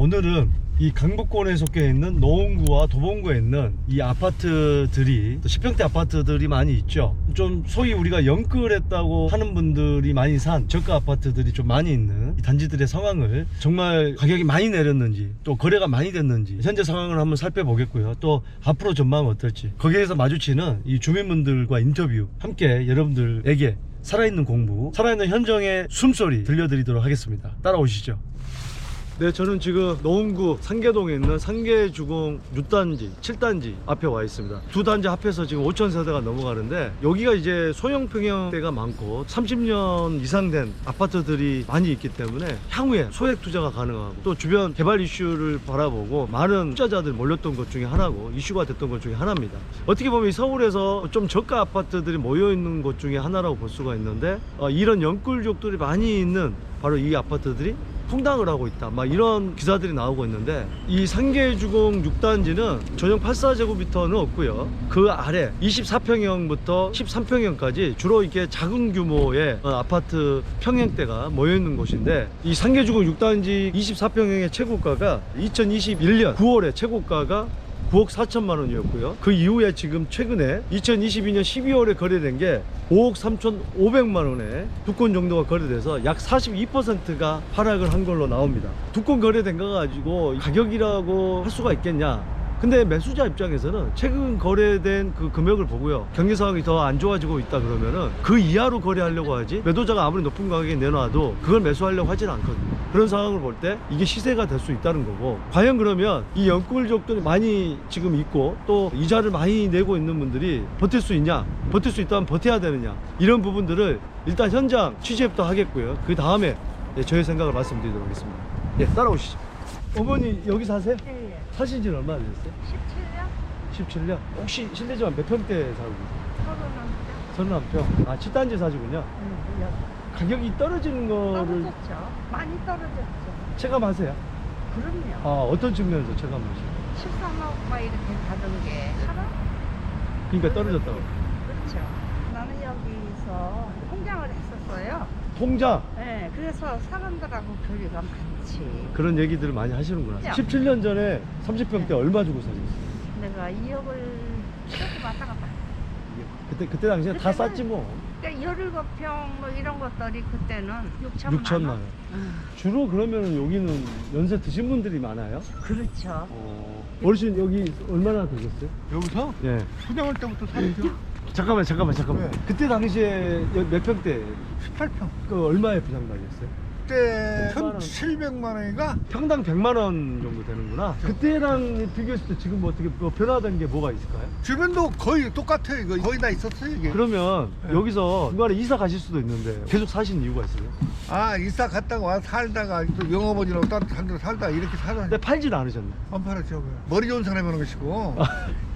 오늘은 이 강북권에 속해 있는 노원구와 도봉구에 있는 이 아파트들이, 또 10평대 아파트들이 많이 있죠. 좀 소위 우리가 영끌했다고 하는 분들이 많이 산 저가 아파트들이 좀 많이 있는 이 단지들의 상황을, 정말 가격이 많이 내렸는지 또 거래가 많이 됐는지 현재 상황을 한번 살펴보겠고요. 또 앞으로 전망은 어떨지, 거기에서 마주치는 이 주민분들과 인터뷰 함께 여러분들에게 살아있는 공부, 살아있는 현장의 숨소리 들려드리도록 하겠습니다. 따라오시죠. 네, 저는 지금 노원구 상계동에 있는 상계주공 6단지, 7단지 앞에 와 있습니다. 두 단지 합해서 지금 5,000세대가 넘어가는데, 여기가 이제 소형 평형대가 많고 30년 이상 된 아파트들이 많이 있기 때문에 향후에 소액 투자가 가능하고, 또 주변 개발 이슈를 바라보고 많은 투자자들이 몰렸던 것 중에 하나고 이슈가 됐던 것 중에 하나입니다. 어떻게 보면 서울에서 좀 저가 아파트들이 모여 있는 곳 중에 하나라고 볼 수가 있는데, 이런 연끌족들이 많이 있는 바로 이 아파트들이 풍당을 하고 있다, 막 이런 기사들이 나오고 있는데, 이 상계주공 6단지는 전용 84제곱미터는 없고요. 그 아래 24평형부터 13평형까지 주로 이렇게 작은 규모의 아파트 평형대가 모여 있는 곳인데, 이 상계주공 6단지 24평형의 최고가가 2021년 9월에 최고가가 9억 4천만 원이었고요. 그 이후에 지금 최근에 2022년 12월에 거래된 게 5억 3,500만 원에 두 건 정도가 거래돼서 약 42%가 하락을 한 걸로 나옵니다. 두 건 거래된 거 가지고 가격이라고 할 수가 있겠냐? 근데 매수자 입장에서는 최근 거래된 그 금액을 보고요, 경기 상황이 더 안 좋아지고 있다 그러면은 그 이하로 거래하려고 하지, 매도자가 아무리 높은 가격에 내놔도 그걸 매수하려고 하지는 않거든요. 그런 상황을 볼 때 이게 시세가 될 수 있다는 거고, 과연 그러면 이 연끌족들이 많이 지금 있고 또 이자를 많이 내고 있는 분들이 버틸 수 있냐, 버틸 수 있다면 버텨야 되느냐, 이런 부분들을 일단 현장 취재부터 하겠고요. 그 다음에 저의 생각을 말씀드리도록 하겠습니다. 예, 따라오시죠. 어머니 여기 사세요? 예, 예. 사신 지는 얼마나 되셨어요? 17년? 17년? 혹시 실례지만 몇 평대 사고 계세요? 30년? 31평. 아, 7단지 사시군요. 가격이 떨어지는 거를 떨어졌죠. 많이 떨어졌죠. 체감하세요? 그럼요. 아, 어떤 측면에서 체감하세요? 13억 막 이렇게 가던 게 8억? 그러니까 떨어졌다고. 그렇죠. 나는 여기서 통장을 했었어요. 통장! 네, 그래서 사람들하고 교류가 많지. 그런 얘기들을 많이 하시는구나. 네. 17년 전에 30평대 얼마 주고 사셨어요? 내가 2억을 이렇게 왔다 갔다. 그때 당시에 다 그때는- 쌌지 뭐. 그러니까 17평 뭐 이런 것들이 그때는 6천만 6천만 원. 주로 그러면 여기는 연세 드신 분들이 많아요? 그렇죠. 어르신 여기 얼마나 되셨어요? 여기서 예. 분양할 때부터 살았죠. 잠깐만. 네. 그때 당시에 몇 평대? 18평. 그 얼마에 분양받았어요? 그때 1,700만 1,700만 원인가? 평당 100만 원 정도 되는구나. 그때랑 비교했을 때 지금 뭐 어떻게 변화된 게 뭐가 있을까요? 주변도 거의 똑같아요. 이거 거의 다 있었어요 이게. 그러면 네. 여기서 중간에 이사 가실 수도 있는데 계속 사신 이유가 있어요? 아 이사 갔다가 와서 살다가 또 영어버지라고 다른 데 살다가 이렇게 살아. 근데 팔진 않으셨네. 안 팔았죠. 머리 좋은 사람이 하는 것이고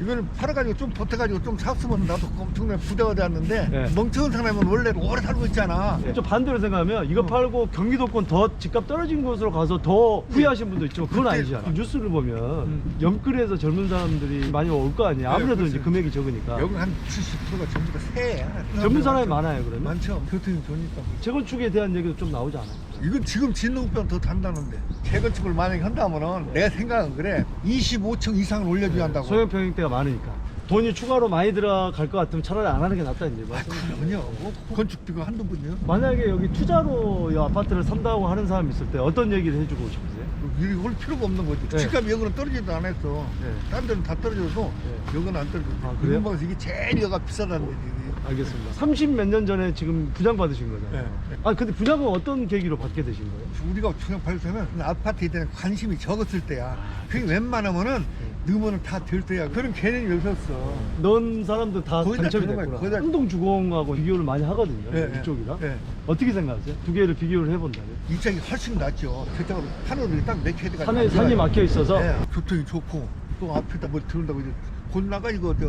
이거는 팔아가지고 좀 보태가지고 좀 샀으면 나도 엄청나게 부자가 되었는데 네. 멍청한 사람은 원래 오래 살고 있잖아. 좀 반대로 생각하면 이거 팔고 경기도권 더 집값 떨어진 곳으로 가서 더 후회하신 분도 있지만 그건 그때- 아니잖아. 뉴스를 보면 영끌에서 젊은 사람들이 많이 올 거 아니에요. 아무래도 그렇죠. 이제 금액이 적으니까. 여기 한 70%가 전부 다 새야. 젊은 사람이 많아요, 그러면? 많죠. 교통이 좋으니까. 재건축에 대한 얘기도 좀 나오지 않아요? 이건 지금 짓는 것보다 더 단다는데 재건축을 만약에 한다면은 내가 생각은 그래 25층 이상을 올려줘야 한다고. 소형 평형대가 많으니까. 돈이 추가로 많이 들어갈 것 같으면 차라리 안 하는 게 낫다는 얘기 아, 말씀이죠. 그럼요. 뭐 건축비가 한두 분이요. 만약에 여기 투자로 이 아파트를 산다고 하는 사람이 있을 때 어떤 얘기를 해주고 싶으세요? 이리 올 필요가 없는 거지. 네. 집값이 여기는 떨어지도 안 했어. 네. 딴 데는 다 떨어져도 네. 여기는 안 떨어져. 아, 그래요? 이건방에서 이게 제일 여가 비싸다는 거지. 알겠습니다. 30 몇 년 전에 지금 분양 받으신 거잖아요. 네. 아, 근데 분양은 어떤 계기로 받게 되신 거예요? 우리가 분양 받을 때는 아파트에 대한 관심이 적었을 때야. 그게 웬만하면은 넣으면은 다 될 때야. 그런 개념이 없었어. 넣은 사람들 다 거의 다 당첨이 되는 거예요. 됐구나. 거의 다- 한동주공하고 비교를 많이 하거든요. 네, 이쪽이랑. 네. 어떻게 생각하세요? 두 개를 비교를 해본다면? 이쪽이 훨씬 낫죠. 저쪽으로 하늘이 딱 맥혀야 돼가지고. 산이 막혀 있어서 네, 교통이 좋고 또 앞에다 뭐 들어온다고 이제 곧 나가 이거 어디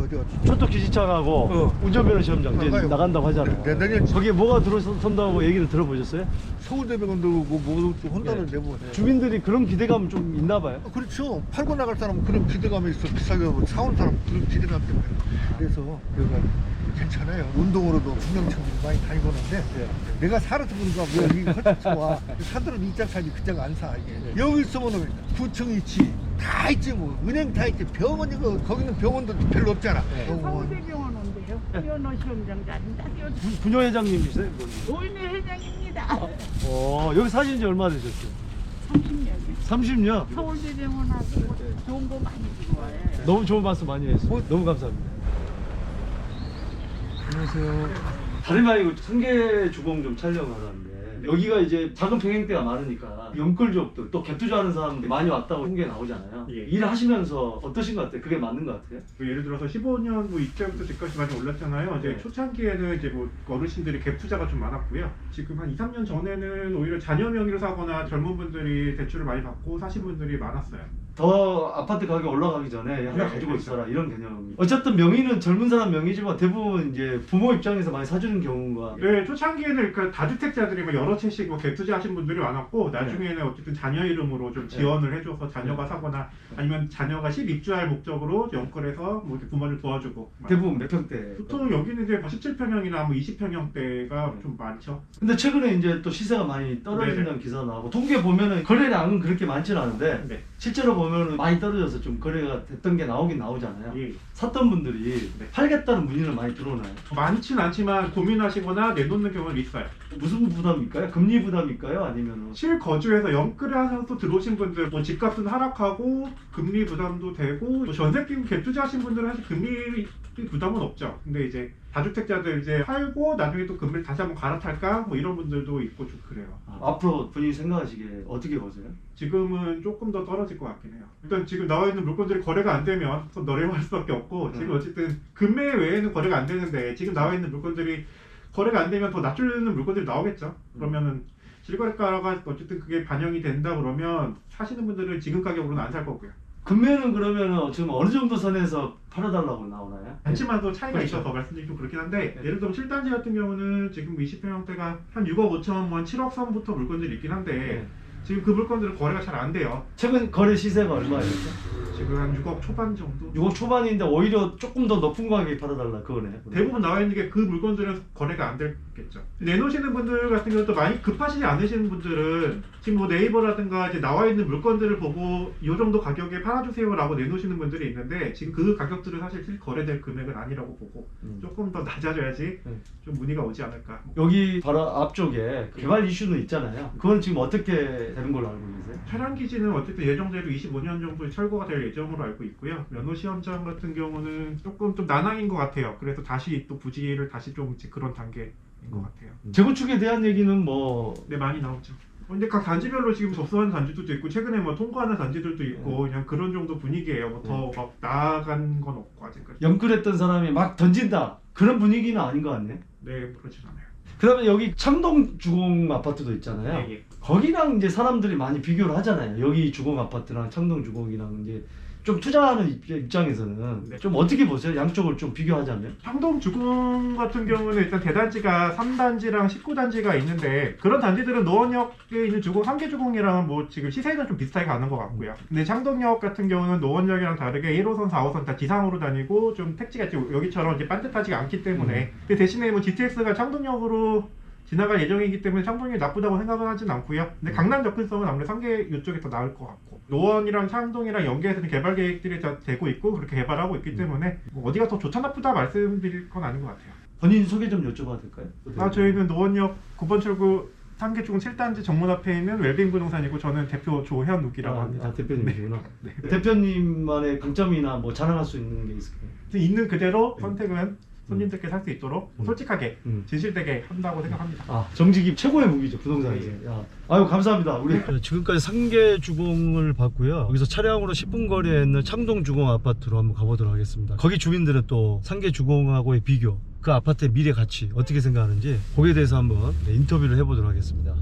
초특 기지창하고 운전면허 시험장 이제 나가요. 나간다고 하잖아요. 내년 거기에 뭐가 들어선다고 얘기를 들어보셨어요? 서울대병원도 뭐또 혼다는데 뭐. 주민들이 그런 기대감 좀 있나 봐요. 그렇죠. 팔고 나갈 사람은 그런 기대감이 있어. 비싸게 사온 사람 그런 기대감 때문에. 그래서 내가 괜찮아요. 운동으로도 분명층들이 많이 다니고 오는데 내가 살아서 보니까 왜 이게 훨씬 좋아. 사들은 이짝 사지 그짝 안 사. 이게. 여기 있으면은 구청 있지. 다 있지 뭐. 은행 다 있지. 병원 이거 거기는 병원도 별로 없잖아. 서울대병원 온대요. 면허 시험장도 아닌데 부녀회장님이세요? 노인회 회장입니다. 여기 사신 지 얼마 되셨어요? 30년이요. 30년? 서울대병원하고 좋은 거 많이 좋아해. 너무 좋은 말씀 많이 했어요. 너무 감사합니다. 안녕하세요. 다름 아니고 성계주공 좀 촬영을 하는데 여기가 이제 작은 평행대가 많으니까 연끌족들 또 갭 투자하는 사람들이 많이 왔다고 통계에 나오잖아요. 예. 일을 하시면서 어떠신 것 같아요? 그게 맞는 것 같아요? 뭐 예를 들어서 15년 뭐 이때부터 지금까지 많이 올랐잖아요. 이제 네. 초창기에는 이제 뭐 어르신들이 갭 투자가 좀 많았고요. 지금 한 2, 3년 전에는 오히려 자녀 명의로 사거나 젊은 분들이 대출을 많이 받고 사신 분들이 많았어요. 더 아파트 가격 올라가기 전에 하나 네, 가지고 그렇죠. 있어라 이런 개념이. 어쨌든 명의는 젊은 사람 명의지만 대부분 이제 부모 입장에서 많이 사주는 경우가 네, 초창기에는 그러니까 다주택자들이 뭐 여러 채씩 뭐 갭 투자하신 분들이 많았고 나중에는 어쨌든 자녀 이름으로 좀 지원을 해줘서 자녀가 사거나 아니면 자녀가 실입주할 목적으로 연끌해서 뭐 이렇게 부모를 도와주고 대부분 몇 평대. 보통 여기는 이제 17평형이나 뭐 20평형대가 좀 많죠. 근데 최근에 이제 또 시세가 많이 떨어진다는 기사 나오고 통계 보면은 거래량은 그렇게 많지는 않은데 네. 실제로 보면은 많이 떨어져서 좀 거래가 됐던 게 나오긴 나오잖아요. 예. 샀던 분들이 네. 팔겠다는 문의는 많이 들어오나요? 많진 않지만 고민하시거나 내놓는 경우는 있어요. 무슨 부담일까요? 금리 부담일까요? 아니면은 실거주에서 연끌을 하셔서 들어오신 분들 뭐 집값은 하락하고 금리 부담도 되고 뭐 전세 끼고 갭 투자하신 분들은 사실 금리 부담은 없죠. 근데 이제 다주택자들 이제 팔고 나중에 또 금리를 다시 한번 갈아탈까 뭐 이런 분들도 있고 좀 그래요. 앞으로 본인이 생각하시기에 어떻게 보세요? 지금은 조금 더 떨어질 것 같긴 해요. 일단 지금 나와 있는 물건들이 거래가 안 되면 더 내려갈 수밖에 없고 지금 어쨌든 금매 외에는 거래가 안 되는데 지금 나와 있는 물건들이 거래가 안 되면 더 낮추는 물건들이 나오겠죠. 그러면은 실거래가가 어쨌든 그게 반영이 된다 그러면 사시는 분들은 지금 가격으로는 안 살 거고요. 금매는 그러면은 지금 어느 정도 선에서 팔아달라고 나오나요? 않지만도 차이가 그렇죠. 있어서 말씀드리기 좀 그렇긴 한데 네. 예를 들면 7단지 같은 경우는 지금 20평형대가 한 6억 5천 원, 7억 선부터 물건들이 있긴 한데 네. 지금 그 물건들은 거래가 잘 안 돼요. 최근 거래 시세가 얼마였죠? 지금 한 6억 초반 정도? 6억 초반인데 오히려 조금 더 높은 가격에 팔아달라 그거네. 대부분 나와 있는 게 그 물건들은 거래가 안 되겠죠. 내놓으시는 분들 같은 경우도 많이 급하시지 않으시는 분들은 지금 뭐 네이버라든가 이제 나와 있는 물건들을 보고 이 정도 가격에 팔아주세요라고 내놓으시는 분들이 있는데 지금 그 가격들은 사실 거래될 금액은 아니라고 보고 조금 더 낮아져야지 좀 문의가 오지 않을까. 여기 바로 앞쪽에 개발 이슈는 있잖아요. 그건 지금 어떻게 되는 걸로 알고 계세요? 차량 기지는 어쨌든 예정대로 25년 정도에 철거가 될 예정으로 알고 있고요. 면허 시험장 같은 경우는 조금 좀 난항인 것 같아요. 그래서 다시 또 부지를 다시 좀 이제 그런 단계인 것 같아요. 재건축에 대한 얘기는 뭐 네, 많이 나오죠. 근데 각 단지별로 지금 접수하는 단지들도 있고 최근에 뭐 통과하는 단지들도 있고 그냥 그런 정도 분위기예요. 뭐 더 막 나아간 건 없고 아직까지. 연끌했던 사람이 막 던진다 그런 분위기는 아닌 것 같네. 네, 그렇진 않아요. 그다음에 여기 창동 주공 아파트도 있잖아요. 네, 예. 거기랑 이제 사람들이 많이 비교를 하잖아요. 여기 주공 아파트랑 창동 주공이랑 이제 좀 투자하는 입장에서는 네. 좀 어떻게 보세요? 양쪽을 좀 비교하자면. 창동 주공 같은 경우는 일단 대단지가 3단지랑 19단지가 있는데 그런 단지들은 노원역에 있는 주공 3개 주공이랑 뭐 지금 시세는 좀 비슷하게 가는 것 같고요. 근데 창동역 같은 경우는 노원역이랑 다르게 1호선, 4호선 다 지상으로 다니고 좀 택지가 여기처럼 이제 반듯하지가 않기 때문에 근데 대신에 뭐 GTX가 창동역으로 지나갈 예정이기 때문에 창동이 나쁘다고 생각은 하진 않고요. 근데 강남 접근성은 아무래도 3개 이쪽이 더 나을 것 같고 노원이랑 창동이랑 연계해서 개발 계획들이 다 되고 있고 그렇게 개발하고 있기 때문에 뭐 어디가 더 좋다 나쁘다 말씀드릴 건 아닌 것 같아요. 본인 소개 좀 여쭤봐도 될까요? 저희는 노원역 9번 출구 3개 주공 7단지 정문 앞에 있는 웰빙 부동산이고 저는 대표 조현욱이라고 합니다. 아, 대표님이구나. 네. 대표님만의 강점이나 뭐 자랑할 수 있는 게 있을까요? 있는 그대로 선택은 손님들께 살 수 있도록 솔직하게 진실되게 한다고 생각합니다. 아, 정직이 최고의 무기죠, 부동산에서. 야. 아유, 감사합니다. 우리 지금까지 상계 주공을 봤고요. 여기서 차량으로 10분 거리에 있는 창동 주공 아파트로 한번 가보도록 하겠습니다. 거기 주민들은 또 상계 주공하고의 비교, 그 아파트의 미래 가치 어떻게 생각하는지 거기에 대해서 한번 인터뷰를 해보도록 하겠습니다.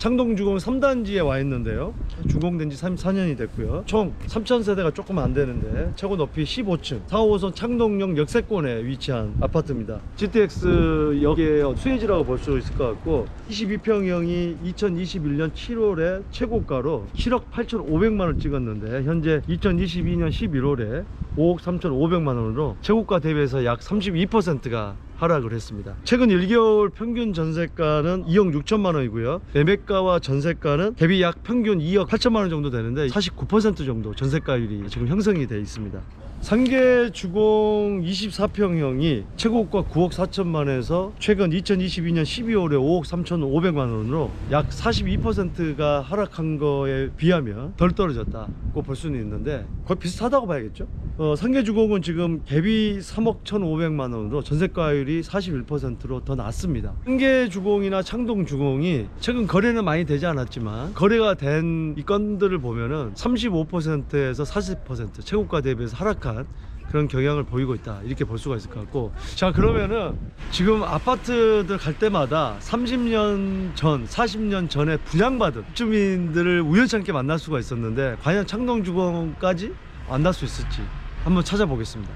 창동주공 3단지에 와 있는데요. 준공된 지 34년이 됐고요. 총 3,000세대가 조금 안 되는데 최고 높이 15층 4호선 창동역 역세권에 위치한 아파트입니다. GTX 역의 수혜지라고 볼 수 있을 것 같고 22평형이 2021년 7월에 최고가로 7억 8,500만원 찍었는데 현재 2022년 11월에 5억 3,500만원으로 최고가 대비해서 약 32%가 하락을 했습니다. 최근 1개월 평균 전세가는 2억 6천만 원이고요. 매매가와 전세가는 대비 약 평균 2억 8천만 원 정도 되는데 49% 정도 전세가율이 지금 형성이 되어 있습니다. 상계 주공 24평형이 최고가 9억 4천만 원에서 최근 2022년 12월에 5억 3,500만 원으로 약 42%가 하락한 거에 비하면 덜 떨어졌다고 볼 수는 있는데 거의 비슷하다고 봐야겠죠. 상계 주공은 지금 대비 3억 1,500만 원으로 전세가율이 41%로 더 낮습니다. 상계 주공이나 창동 주공이 최근 거래는 많이 되지 않았지만 거래가 된 이 건들을 보면은 35%에서 40% 최고가 대비해서 하락한 그런 경향을 보이고 있다 이렇게 볼 수가 있을 것 같고, 자 그러면은 지금 아파트들 갈 때마다 30년 전 40년 전에 분양받은 주민들을 우연찮게 만날 수가 있었는데 과연 창동주공까지 만날 수 있을지 한번 찾아보겠습니다.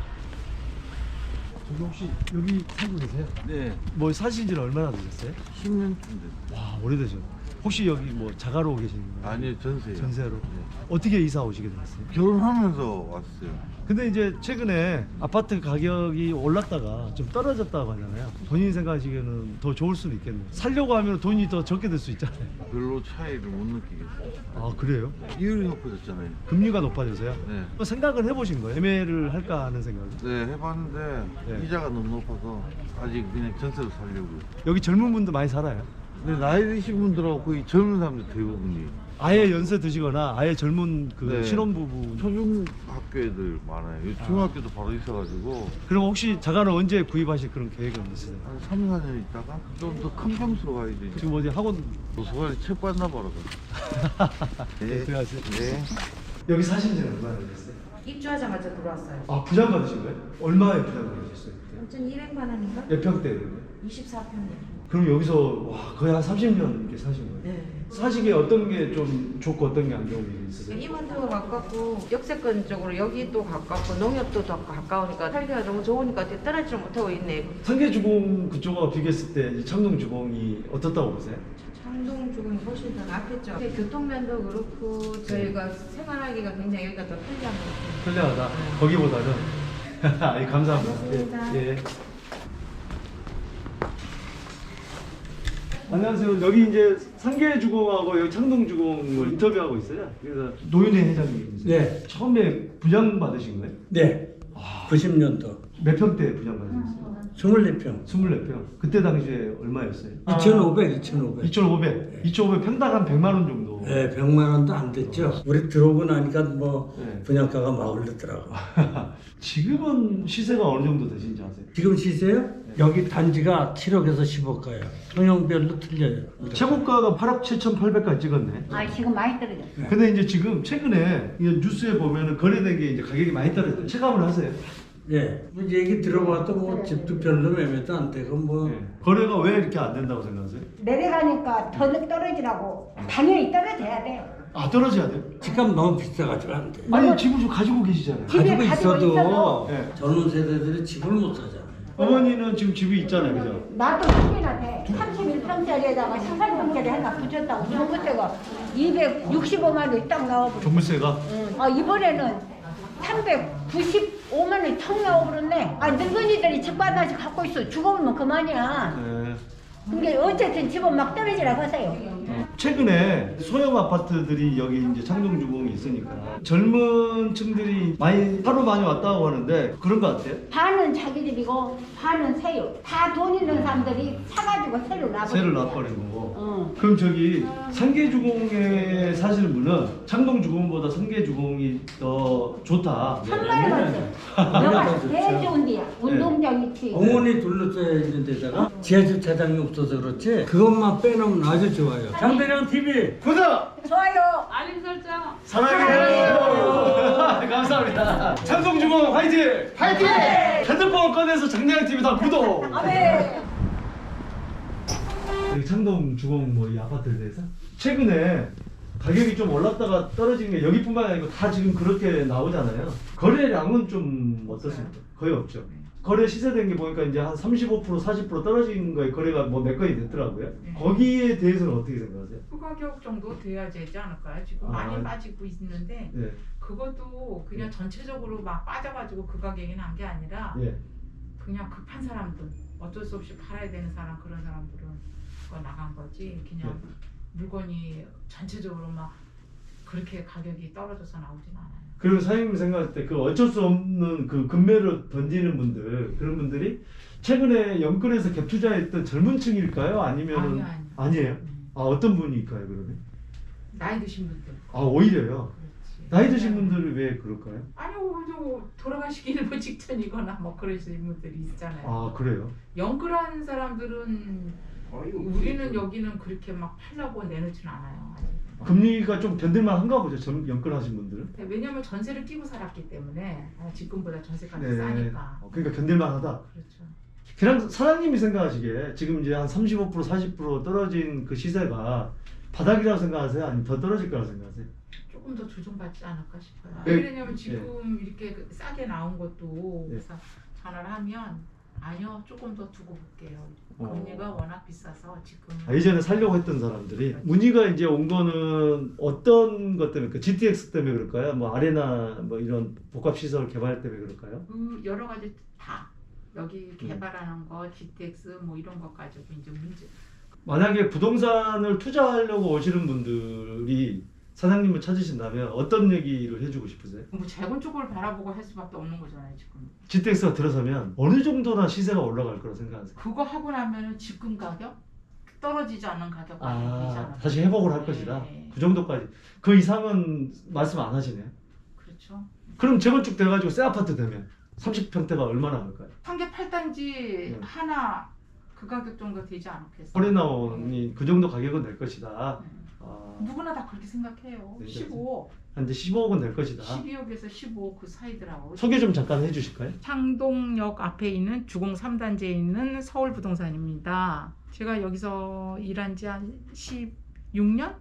저기 혹시 여기 살고 계세요? 네, 뭐 사신 지는 얼마나 되셨어요? 10년쯤 됐어요. 와 오래되셨네. 혹시 여기 뭐 자가로 계시는 거예요? 아니요, 전세요. 전세로? 네. 어떻게 이사 오시게 되셨어요? 결혼하면서 왔어요. 근데 이제 최근에 아파트 가격이 올랐다가 좀 떨어졌다고 하잖아요. 본인 생각하시기에는 더 좋을 수도 있겠네요. 살려고 하면 돈이 더 적게 들 수 있잖아요. 별로 차이를 못 느끼겠어요. 아 그래요? 이율이 높아졌잖아요. 금리가 높아져서요? 네. 생각은 해보신 거예요? 매매를 할까 하는 생각을? 네, 해봤는데 네. 이자가 너무 높아서 아직 그냥 전세로 살려고요. 여기 젊은 분도 많이 살아요? 근데 나이 드신 분들하고 거의 젊은 사람들 대부분이에요. 아예 연세 드시거나 아예 젊은 그 네. 신혼부부. 초중학교 애들 많아요. 중학교도 바로 있어가지고 그럼 혹시 자가는 언제 구입하실 그런 계획은 있으세요? 한 3, 4년 있다가 좀 더 큰 평수로 가야 되지. 지금 어디 학원 도서관에 책 받나 봐라. 네. 들어가세요? 네. 여기 사신 지는 얼마나 되셨어요? 입주하자마자 들어왔어요. 아 부장 받으신 거예요? 얼마에 부장 받으셨어요? 3,200만 원인가? 몇 평대예요? 24평이요. 그럼 여기서 와 거의 한 30년 이렇게 사신 거예요? 네. 사시기에 어떤 게 좀 좋고 어떤 게 안 좋은 게 있으세요? 이만도가 가깝고 역세권 쪽으로 여기도 가깝고 농협도 더 가까우니까 살기가 너무 좋으니까 떨어지지 못하고 있네. 상계주공 그쪽하고 비교했을 때 창동주공이 어떻다고 보세요? 창동 주공이 훨씬 더 낫겠죠. 근데 교통면도 그렇고 저희가 생활하기가 굉장히 여기가 더 편리한 것 같아요. 편리하다. 거기보다는. 예, 감사합니다. 고맙습니다. 예, 예. 안녕하세요. 여기 이제 상계주공하고 여기 창동주공을 인터뷰하고 있어요. 그래서 노윤혜 회장님이세요. 네. 처음에 분양 받으신 거예요? 네. 90년도 몇 평대 분양 받으셨어요? 24평. 24평. 그때 당시에 얼마였어요? 2,500. 2,500 평당 한 100만 원 정도. 네, 100만 원도 안 됐죠. 우리 들어오고 나니까 뭐 네. 분양가가 막 오르더라고. 지금은 시세가 어느 정도 되신지 아세요? 지금 시세요? 여기 단지가 7억에서 10억가요. 평형별로 틀려요. 최고가가 8억 7,800까지 찍었네. 아 지금 많이 떨어졌어. 근데 이제 지금 최근에 이 뉴스에 보면은 거래된 게 이제 가격이 많이 떨어졌어요. 체감을 하세요? 예. 뭐 얘기 들어봐도 뭐 집도 별로 매매도 안 되고 뭐. 거래가 왜 이렇게 안 된다고 생각하세요? 내려가니까 더 떨어지라고. 당연히 떨어져야 돼요. 아 떨어져야 돼요? 집값 너무 비싸가지고 안 돼. 아니 집을 좀 가지고 계시잖아요. 집에 가지고 가지고 있어도 있어도. 네. 젊은 세대들이 집을 못 사잖아요. 어머니는 지금 집이 있잖아요, 그죠? 나도 두 개나 돼. 31평짜리에다가 18평짜리 하나 붙였다고. 종부세가 265만 원이 딱 나와버려. 종부세가? 아 이번에는 395만 원이 턱 나와버렸네. 아 늙은이들이 집 하나씩 갖고 있어. 죽어보면 그만이야. 네. 근데 어쨌든 집은 막 떨어지라고 하세요. 최근에 소형 아파트들이 여기 이제 창동주공이 있으니까 젊은 층들이 하루 많이 왔다고 하는데 그런 거 같아요? 반은 자기 집이고 반은 새요. 다 돈 있는 사람들이 사가지고 새로 놔버리는 새를 거야. 놔버리는 거고. 어. 그럼 저기 상계주공에 사시는 분은 창동주공보다 상계주공이 더 좋다. 천만에 갔어. 너가 제일 좋은 데야. 운동장 있지. 어머니 둘러싸여 있는 데다가 지하주차장이 없어서 그렇지 그것만 빼놓으면 아주 좋아요. 장대령 TV 구독! 좋아요. 알림 설정. 사랑해요. 감사합니다. 창동주공 화이팅! 화이팅! 핸드폰 꺼내서 장량TV 다 구독! 아, 네. 여기 창동주공 뭐 이 아파트에 대해서 최근에 가격이 좀 올랐다가 떨어지는 게 여기뿐만 아니고 다 지금 그렇게 나오잖아요. 거래량은 좀 어떻습니까? 거의 없죠. 거래 시세된 게 보니까 이제 한 35% 40% 떨어진 거에 거래가 뭐 몇 건이 됐더라고요. 거기에 대해서는 어떻게 생각하세요? 그 가격 정도 돼야 되지 않을까요? 지금 아. 많이 빠지고 있는데 네. 그것도 그냥 전체적으로 막 빠져가지고 그 가격이 난 게 아니라 예. 그냥 급한 사람들 어쩔 수 없이 팔아야 되는 사람 그런 사람들은 그거 나간 거지 그냥 물건이 전체적으로 막 그렇게 가격이 떨어져서 나오진 않아요. 그리고 사장님 생각할 때 그 어쩔 수 없는 그 금매로 던지는 분들 그런 분들이 최근에 연끌에서 갭 투자했던 젊은 층일까요? 아니면 아니에요? 아 어떤 분일까요 그러면? 나이 드신 분들. 아 오히려요. 그렇지. 나이 드신 분들은 왜 그럴까요? 아니 오히려 돌아가시기 일부 직전이거나 뭐 그러시는 분들이 있잖아요. 아 그래요? 연끌하는 사람들은 우리는 여기는 그렇게 막 팔려고 내놓지는 않아요. 아직. 금리가 좀 견딜만 한가 보죠. 연끌하신 분들은. 왜냐면 전세를 끼고 살았기 때문에 지금보다 전세값이 네. 싸니까. 그러니까 견딜만 하다. 그렇죠. 그냥 사장님이 생각하시기에 지금 이제 한 35% 40% 떨어진 그 시세가 바닥이라고 생각하세요? 아니면 더 떨어질 거라고 생각하세요? 조금 더 조정받지 않을까 싶어요. 네. 왜냐면 지금 이렇게 싸게 나온 것도 네. 그래서 전화를 하면 아니요 조금 더 두고 볼게요. 금리가 워낙 비싸서 지금. 이전에 살려고 했던 사람들이 문의가 이제 온 거는 어떤 것 때문에 그 GTX 때문에 그럴까요? 뭐 아레나 뭐 이런 복합 시설 개발 때문에 그럴까요? 그 여러 가지 다 여기 개발하는 거 GTX 뭐 이런 거 가지고 이제 문제. 만약에 부동산을 투자하려고 오시는 분들이 사장님을 찾으신다면 어떤 얘기를 해주고 싶으세요? 뭐 재건 쪽을 바라보고 할 수밖에 없는 거잖아요 지금. GTX가 들어서면 어느 정도나 시세가 올라갈 거라고 생각하세요? 그거 하고 나면은 지금 가격 떨어지지 않는 가격 가격이잖아요. 다시 회복을 할 것이다. 그 정도까지. 그 이상은 말씀 안 하시네요. 그렇죠. 그럼 재건축 돼가지고 새 아파트 되면 30평대가 얼마나 할까요? 상계 8단지 하나 그 가격 정도 되지 않겠어요? 허리나온이 그 정도 가격은 될 것이다. 누구나 다 그렇게 생각해요. 네, 15, 한 15억은 될 것이다. 12억에서 15그 사이더라고. 소개 좀 잠깐 해주실까요? 창동역 앞에 있는 주공 3단지에 있는 서울부동산입니다. 제가 여기서 일한 지 한 16년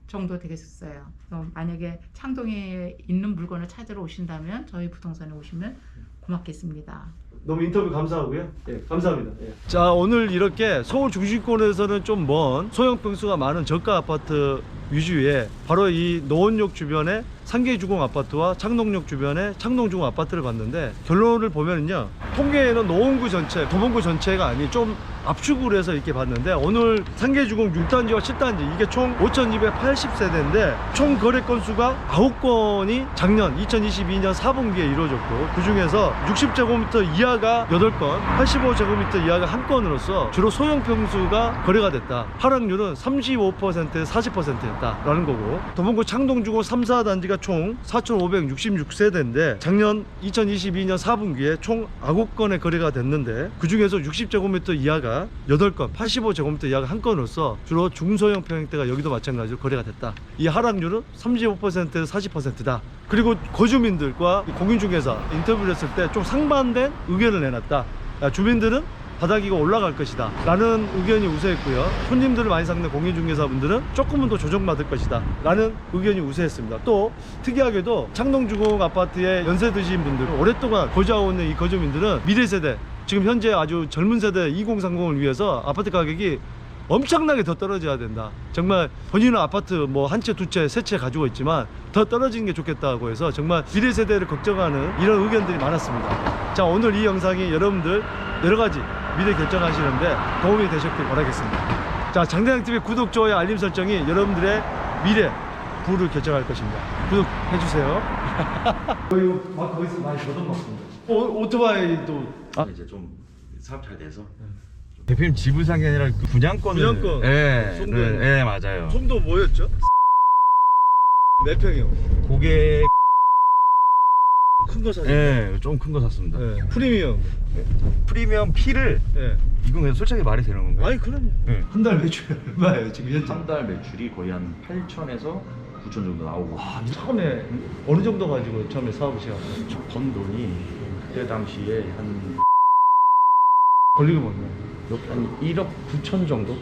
정도 되겠어요. 그래서 만약에 창동에 있는 물건을 찾으러 오신다면 저희 부동산에 오시면 고맙겠습니다. 너무 인터뷰 감사하고요. 예, 감사합니다. 예. 자, 오늘 이렇게 서울 중심권에서는 좀 먼 소형 평수가 많은 저가 아파트 위주의 바로 이 노원역 주변에 상계주공 아파트와 창동역 주변에 창동주공 아파트를 봤는데 결론을 보면은요, 통계에는 노원구 전체, 도봉구 전체가 아닌 좀 압축을 해서 이렇게 봤는데 오늘 상계주공 6단지와 7단지 이게 총 5,280세대인데 총 거래 건수가 9건이 작년 2022년 4분기에 이루어졌고 그 중에서 60제곱미터 이하가 8건, 85제곱미터 이하가 1건으로서 주로 소형 평수가 거래가 됐다. 하락률은 35%, 40%였다라는 거고 도봉구 창동주공 3, 4단지가 총 4,566세대인데 작년 2022년 4분기에 총 9건의 거래가 됐는데 그 중에서 60제곱미터 이하가 8건, 85제곱미터 이하가 1건으로서 주로 중소형 평형대가 여기도 마찬가지로 거래가 됐다. 이 하락률은 35%에서 40%다. 그리고 거주민들과 공인중개사 인터뷰를 했을 때 좀 상반된 의견을 내놨다. 주민들은 바닥이가 올라갈 것이다 라는 의견이 우세했고요, 손님들을 많이 상대한 공인중개사분들은 조금은 더 조정받을 것이다 라는 의견이 우세했습니다. 또 특이하게도 창동주공 아파트에 연세 드신 분들, 오랫동안 거주하고 있는 이 거주민들은 미래세대, 지금 현재 아주 젊은 세대 2030을 위해서 아파트 가격이 엄청나게 더 떨어져야 된다. 정말 본인은 아파트 뭐 한 채, 두 채, 세 채 가지고 있지만 더 떨어지는 게 좋겠다고 해서 정말 미래 세대를 걱정하는 이런 의견들이 많았습니다. 자, 오늘 이 영상이 여러분들 여러 가지 미래 결정하시는데 도움이 되셨길 바라겠습니다. 자, 장대장TV 구독, 좋아요, 알림 설정이 여러분들의 미래 부를 결정할 것입니다. 구독해주세요. 거기서 많이 걷어먹습니다. 오토바이도 이제 좀 사업 잘 돼서 대표님 집을 산 게 아니라 그 분양권을. 분양권. 예, 송도에. 네, 맞아요. 송도 뭐였죠? 몇 평이요? 그게 큰 거 사죠? 예, 좀 큰 거 샀습니다. 네. 프리미엄. 프리미엄 P를 네. 이건 그냥 솔직하게 말이 되는 건가요? 아니 그럼요. 네. 한 달 매출 얼마예요 지금 현재? 한 달 매출이 거의 한 8천에서 9천 정도 나오고 처음에 어느 정도 가지고 처음에 사업을 시작했어요? 번 돈이 그때 당시에 한 권리금 얼마? 한 1억 9천 정도?